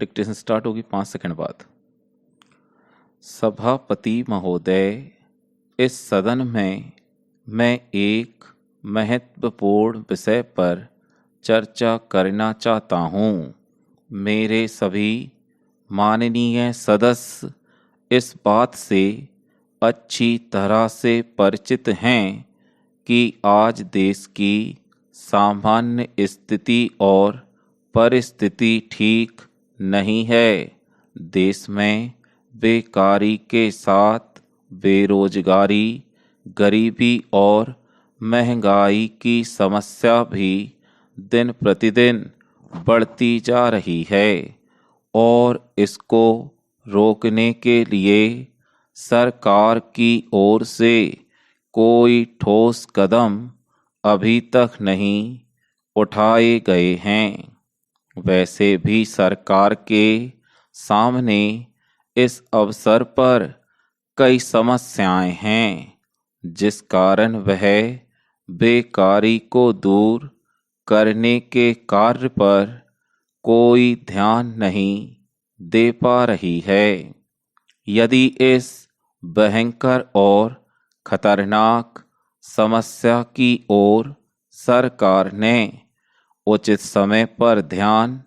Dictation start होगी 5 second बाद। सभापति महोदय, इस सदन में मैं एक महत्वपूर्ण विषय पर चर्चा करना चाहता हूँ। मेरे सभी माननीय सदस्य इस बात से अच्छी तरह से परिचित हैं कि आज देश की सामान्य स्थिति और परिस्थिति ठीक नहीं है। देश में बेकारी के साथ बेरोजगारी, गरीबी और महंगाई की समस्या भी दिन प्रतिदिन बढ़ती जा रही है और इसको रोकने के लिए सरकार की ओर से कोई ठोस कदम अभी तक नहीं उठाए गए हैं। वैसे भी सरकार के सामने इस अवसर पर कई समस्याएं हैं, जिस कारण वह बेकारी को दूर करने के कार्य पर कोई ध्यान नहीं दे पा रही है। यदि इस भयंकर और खतरनाक समस्या की ओर सरकार ने उचित समय पर ध्यान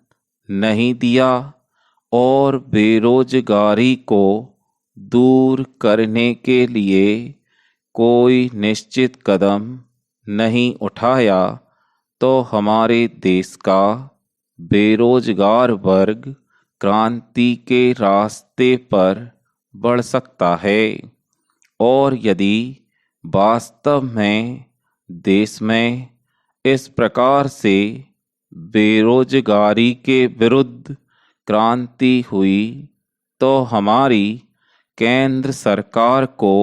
नहीं दिया और बेरोजगारी को दूर करने के लिए कोई निश्चित कदम नहीं उठाया, तो हमारे देश का बेरोजगार वर्ग क्रांति के रास्ते पर बढ़ सकता है। और यदि वास्तव में देश में इस प्रकार से बेरोजगारी के विरुद्ध क्रांति हुई, तो हमारी केंद्र सरकार को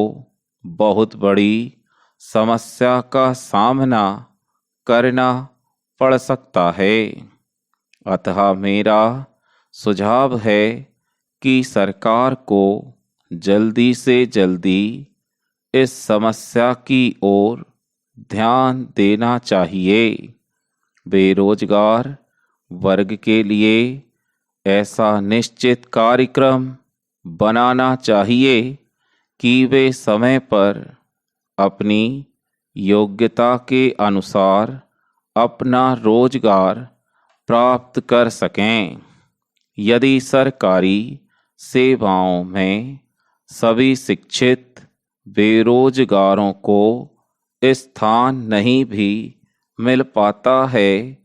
बहुत बड़ी समस्या का सामना करना पड़ सकता है। अतः मेरा सुझाव है कि सरकार को जल्दी से जल्दी इस समस्या की ओर ध्यान देना चाहिए। बेरोजगार वर्ग के लिए ऐसा निश्चित कार्यक्रम बनाना चाहिए कि वे समय पर अपनी योग्यता के अनुसार अपना रोजगार प्राप्त कर सकें। यदि सरकारी सेवाओं में सभी शिक्षित बेरोजगारों को स्थान नहीं भी मिल पाता है,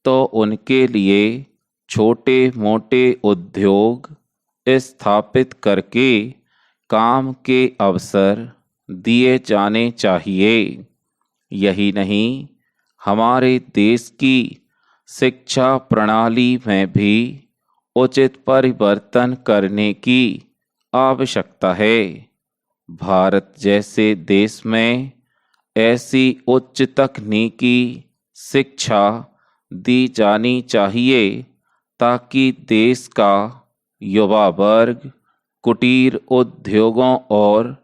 तो उनके लिए छोटे मोटे उद्योग स्थापित करके काम के अवसर दिए जाने चाहिए। यही नहीं, हमारे देश की शिक्षा प्रणाली में भी उचित परिवर्तन करने की आवश्यकता है। भारत जैसे देश में ऐसी उच्च तकनीकी शिक्षा दी जानी चाहिए ताकि देश का युवा वर्ग कुटीर उद्योगों और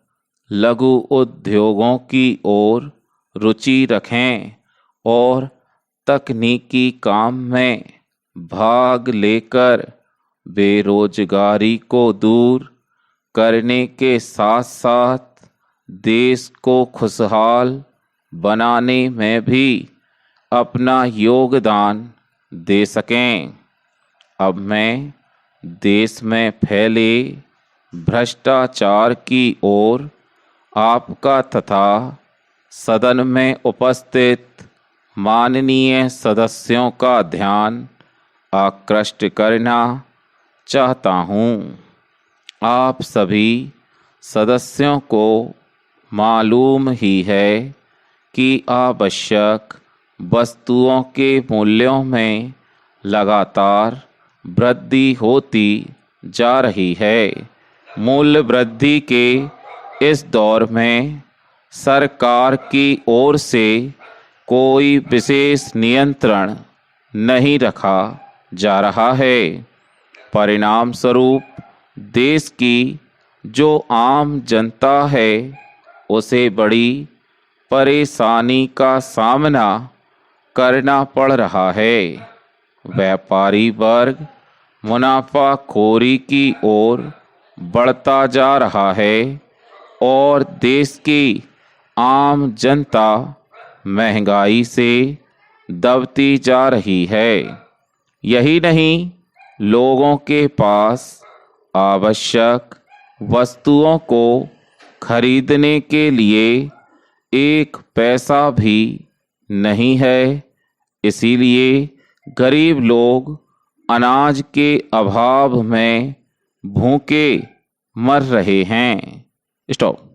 लघु उद्योगों की ओर रुचि रखें और तकनीकी काम में भाग लेकर बेरोजगारी को दूर करने के साथ साथ देश को खुशहाल बनाने में भी अपना योगदान दे सकें। अब मैं देश में फैले भ्रष्टाचार की ओर आपका तथा सदन में उपस्थित माननीय सदस्यों का ध्यान आकृष्ट करना चाहता हूँ। आप सभी सदस्यों को मालूम ही है कि आवश्यक वस्तुओं के मूल्यों में लगातार वृद्धि होती जा रही है। मूल्य वृद्धि के इस दौर में सरकार की ओर से कोई विशेष नियंत्रण नहीं रखा जा रहा है। परिणाम स्वरूप देश की जो आम जनता है उसे बड़ी परेशानी का सामना करना पड़ रहा है। व्यापारी वर्ग मुनाफाखोरी की ओर बढ़ता जा रहा है और देश की आम जनता महंगाई से दबती जा रही है। यही नहीं, लोगों के पास आवश्यक वस्तुओं को खरीदने के लिए एक पैसा भी नहीं है। इसीलिए गरीब लोग अनाज के अभाव में भूखे मर रहे हैं। स्टॉप।